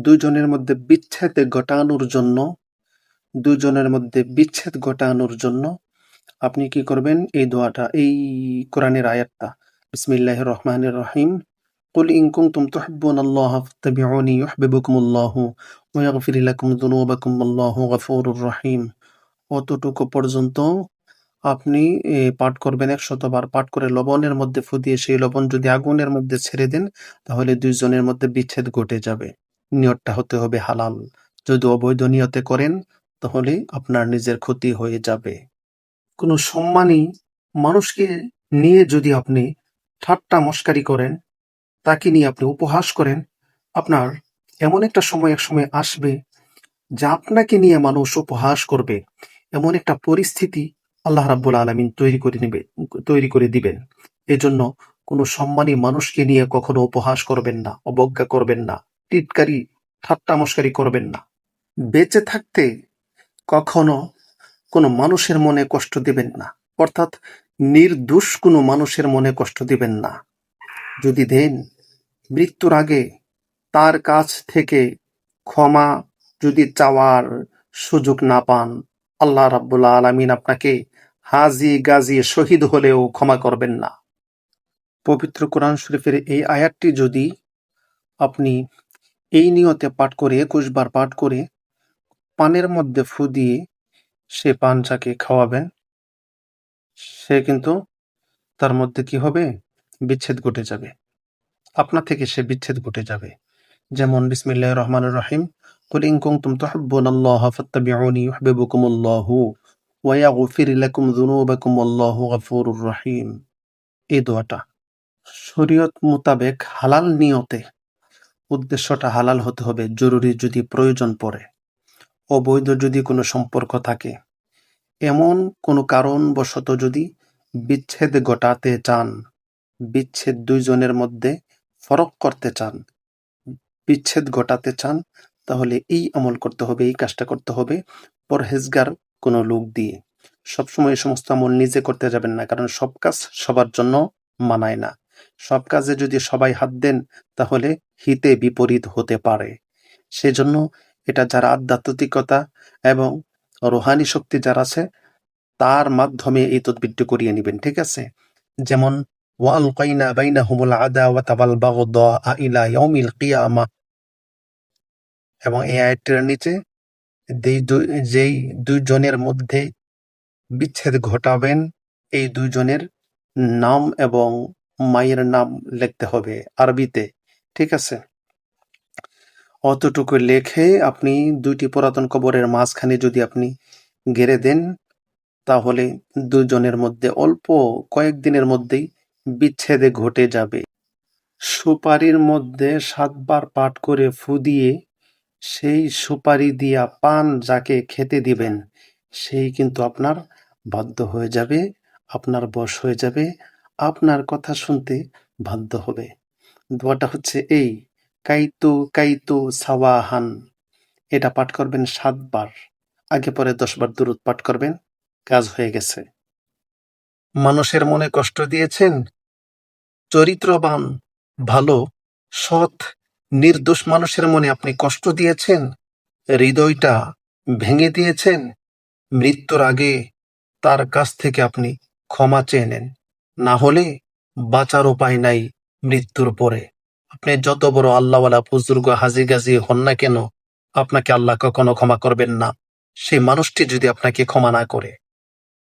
দুজনের মধ্যে বিচ্ছেদ ঘটানোর জন্য আপনি কি করবেন? এই দোয়াটা, এই কোরআনের আয়াতটা, বিসমিল্লাহির রহমানির রহিম, কুল ইন কুনতুম তুহিব্বুনাল্লাহা ফাত্তাবিউনি ইউহিব্বুকুমুল্লাহু ওয়া ইয়াগফির লাকুম যুনুবাকুম আল্লাহু গফুরুর রহিম। অতটুকু পর্যন্ত আপনি পাঠ করবেন ১০০ বার। পাঠ করে লবণের মধ্যে ফু দিয়ে সেই লবণ যদি আগুনের মধ্যে ছেড়ে দেন, তাহলে ২ জনের মধ্যে বিচ্ছেদ ঘটে যাবে। নিয়তটা হতে হবে হালাল। যদি অবৈধ নিয়তে করেন, তাহলে আপনার নিজের ক্ষতি হয়ে যাবে। কোনো সম্মানী মানুষকে নিয়ে যদি আপনি ঠাট্টা মশকারি করেন, তাকে নিয়ে আপনি উপহাস করেন, আপনার এমন একটা সময় একসময় আসবে যে আপনাকে নিয়ে মানুষ উপহাস করবে। এমন একটা পরিস্থিতি আল্লাহ রাব্বুল আলামিন তৈরি করে দিবেন। এজন্য কোনো সম্মানী মানুষকে নিয়ে কখনো উপহাস করবেন না, অবজ্ঞা করবেন না, টিটকারি, ঠাট্টা মশকারি করবেন না। বেঁচে থাকতে কখনো কোনো মানুষের মনে কষ্ট দিবেন না, অর্থাৎ নির্দোষ কোনো মানুষের মনে কষ্ট দিবেন না। যদি দেন, মৃত্যুর আগে তার কাছ থেকে ক্ষমা যদি চাওয়ার সুযোগ না পান, আল্লাহ রাব্বুল আলামিন আপনাকে হাজি গাজি শহীদ হলেও ক্ষমা করবেন না। পবিত্র কোরআন শরীফের এই আয়াতটি যদি আপনি এই নিয়তে পাঠ করে ২১ বার পাঠ করে পানের মধ্যে ফু দিয়ে সে পান যাকে খাওয়াবেন, সে কিন্তু তার মধ্যে কি হবে? বিচ্ছেদ ঘটে যাবে। আপনা থেকে সে বিচ্ছেদ ঘটে যাবে। যেমন বিসমিল্লাহির রহমানির রহিম, কুল ইন কুনতুম তুহিব্বুনাল্লাহা ফাত্তাবিউনি ইউহিব্বুকুমুল্লাহু ওয়া ইয়াগফির লাকুম যুনুবাকুম আল্লাহু গফুরুর রহিম। এই দোয়াটা শরীয়ত মোতাবেক হালাল নিয়তে, উদ্দেশ্যটা হালাল হতে হবে। জরুরি যদি প্রয়োজন পড়ে, অবৈধ যদি কোনো সম্পর্ক থাকে, এমন কোনো কারণবশত যদি বিচ্ছেদ ঘটাতে চান, বিচ্ছেদ ২ জনের মধ্যে ফরক করতে চান, বিচ্ছেদ ঘটাতে চান, তাহলে এই আমল করতে হবে, এই কাজটা করতে হবে পরহেজগার কোনো লোক দিয়ে। সবসময় এই সমস্ত আমল নিজে করতে যাবেন না, কারণ সব কাজ সবার জন্য মানায় না। সব কাজে যদি সবাই হাত দেন, তাহলে হিতে বিপরীত হতে পারে। সেজন্য এটা যারা আধ্যাত্মিকতা এবং রুহানি শক্তি যারা আছে, তার মাধ্যমে এই তদবিরটি করিয়ে নিবেন, ঠিক আছে? যেমন ওয়ালকাইনা বাইনাহুমুল আদাওয়াতা ওয়াল বাগদা ইলা ইয়াউমিল কিয়ামা, এবং এই আয়াতটির নিচে যেই ২ জনের মধ্যে বিচ্ছেদ ঘটাবেন, এই ২ জনের নাম এবং মায়ের নাম লিখতে হবে আরবিতে, ঠিক আছে? অতটুকু লেখে আপনি ২টি পুরাতন কবরের মাঝখানে যদি আপনি গেড়ে দেন, তাহলে ২ জনের মধ্যে অল্প কয়েকদিনের মধ্যেই বিচ্ছেদ ঘটে যাবে। সুপারির মধ্যে ৭ বার পাঠ করে ফু দিয়ে সেই সুপারি দিয়া পান যাকে খেতে দিবেন, সেই কিন্তু আপনার বাধ্য হয়ে যাবে, আপনার বশ হয়ে যাবে, আপনার কথা শুনতে বাধ্য হবে। দোয়াটা হচ্ছে এই, কাইতু কাইতু সাওয়াহান। এটা পাঠ করবেন ৭ বার। আগে পরে ১০ বার দুরূদ পাঠ করবেন, কাজ হয়ে গেছে। মানুষের মনে কষ্ট দিয়েছেন, চরিত্রবান, ভালো, সৎ, নির্দোষ মানুষের মনে আপনি কষ্ট দিয়েছেন, হৃদয়টা ভেঙে দিয়েছেন, মৃত্যুর আগে তার কাছ থেকে আপনি ক্ষমা চেয়ে নেন। না হলে বাঁচার উপায় নাই মৃত্যুর পরে। আপনি যত বড় আল্লাহওয়ালা বুজুর্গ হাজি গাজি হন না কেন, আপনাকে আল্লাহ কখনো ক্ষমা করবেন না, সেই মানুষটি যদি আপনাকে ক্ষমা না করে।